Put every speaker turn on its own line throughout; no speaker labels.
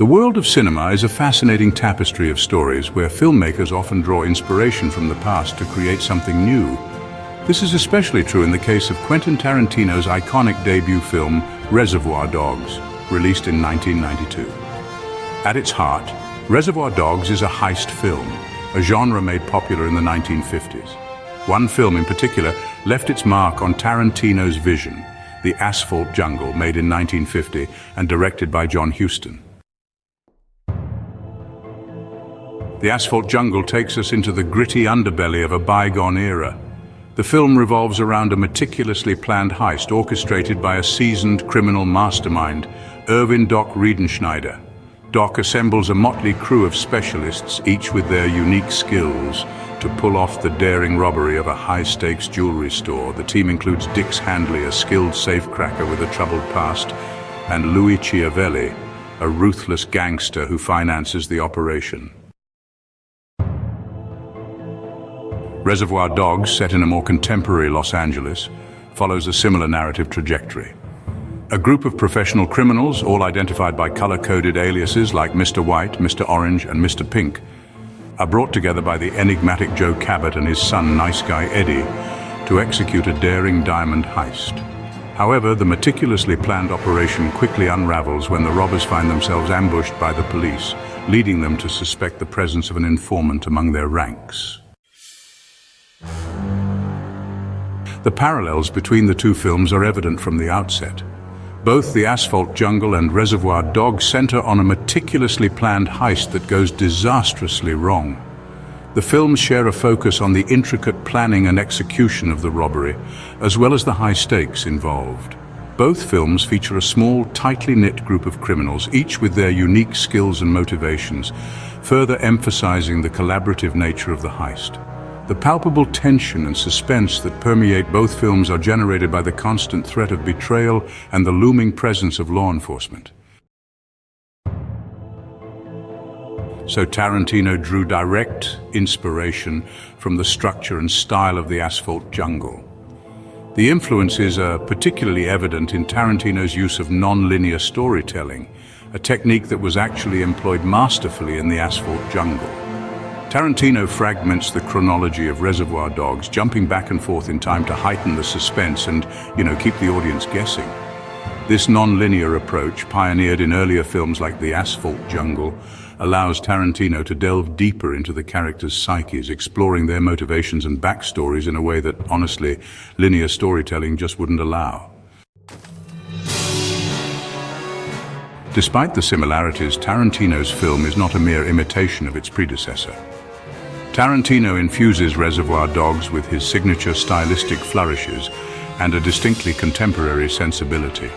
The world of cinema is a fascinating tapestry of stories where filmmakers often draw inspiration from the past to create something new. This is especially true in the case of Quentin Tarantino's iconic debut film, Reservoir Dogs, released in 1992. At its heart, Reservoir Dogs is a heist film, a genre made popular in the 1950s. One film in particular left its mark on Tarantino's vision, The Asphalt Jungle, made in 1950 and directed by John Huston. The Asphalt Jungle takes us into the gritty underbelly of a bygone era. The film revolves around a meticulously planned heist orchestrated by a seasoned criminal mastermind, Irvin Doc Riedenschneider. Doc assembles a motley crew of specialists, each with their unique skills, to pull off the daring robbery of a high-stakes jewelry store. The team includes Dix Handley, a skilled safecracker with a troubled past, and Louis Chiavelli, a ruthless gangster who finances the operation. Reservoir Dogs, set in a more contemporary Los Angeles, follows a similar narrative trajectory. A group of professional criminals, all identified by color-coded aliases like Mr. White, Mr. Orange, and Mr. Pink, are brought together by the enigmatic Joe Cabot and his son, Nice Guy Eddie, to execute a daring diamond heist. However, the meticulously planned operation quickly unravels when the robbers find themselves ambushed by the police, leading them to suspect the presence of an informant among their ranks. The parallels between the two films are evident from the outset. Both The Asphalt Jungle and Reservoir Dogs center on a meticulously planned heist that goes disastrously wrong. The films share a focus on the intricate planning and execution of the robbery, as well as the high stakes involved. Both films feature a small, tightly knit group of criminals, each with their unique skills and motivations, further emphasizing the collaborative nature of the heist. The palpable tension and suspense that permeate both films are generated by the constant threat of betrayal and the looming presence of law enforcement. So Tarantino drew direct inspiration from the structure and style of The Asphalt Jungle. The influences are particularly evident in Tarantino's use of non-linear storytelling, a technique that was actually employed masterfully in The Asphalt Jungle. Tarantino fragments the chronology of Reservoir Dogs, jumping back and forth in time to heighten the suspense and, keep the audience guessing. This non-linear approach, pioneered in earlier films like The Asphalt Jungle, allows Tarantino to delve deeper into the characters' psyches, exploring their motivations and backstories in a way that, honestly, linear storytelling just wouldn't allow. Despite the similarities, Tarantino's film is not a mere imitation of its predecessor. Tarantino infuses Reservoir Dogs with his signature stylistic flourishes and a distinctly contemporary sensibility.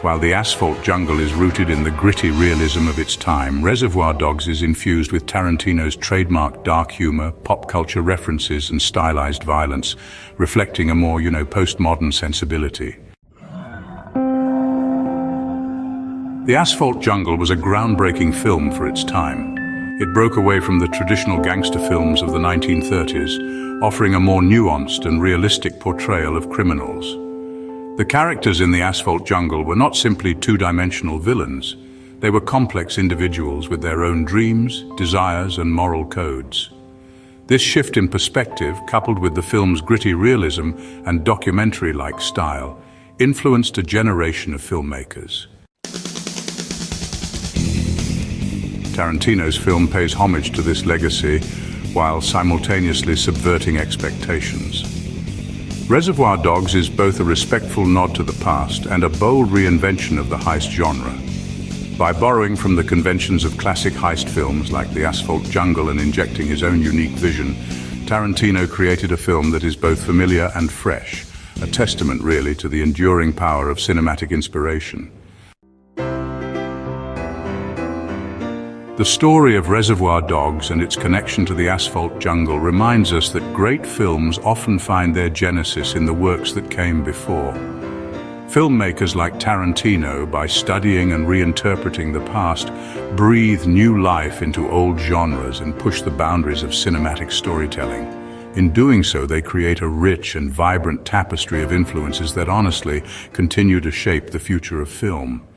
While The Asphalt Jungle is rooted in the gritty realism of its time, Reservoir Dogs is infused with Tarantino's trademark dark humor, pop culture references, and stylized violence, reflecting a more, postmodern sensibility. The Asphalt Jungle was a groundbreaking film for its time. It broke away from the traditional gangster films of the 1930s, offering a more nuanced and realistic portrayal of criminals. The characters in The Asphalt Jungle were not simply two-dimensional villains. They were complex individuals with their own dreams, desires, and moral codes. This shift in perspective, coupled with the film's gritty realism and documentary-like style, influenced a generation of filmmakers. Tarantino's film pays homage to this legacy while simultaneously subverting expectations. Reservoir Dogs is both a respectful nod to the past and a bold reinvention of the heist genre. By borrowing from the conventions of classic heist films like The Asphalt Jungle and injecting his own unique vision, Tarantino created a film that is both familiar and fresh, a testament really to the enduring power of cinematic inspiration. The story of Reservoir Dogs and its connection to The Asphalt Jungle reminds us that great films often find their genesis in the works that came before. Filmmakers like Tarantino, by studying and reinterpreting the past, breathe new life into old genres and push the boundaries of cinematic storytelling. In doing so, they create a rich and vibrant tapestry of influences that honestly continue to shape the future of film.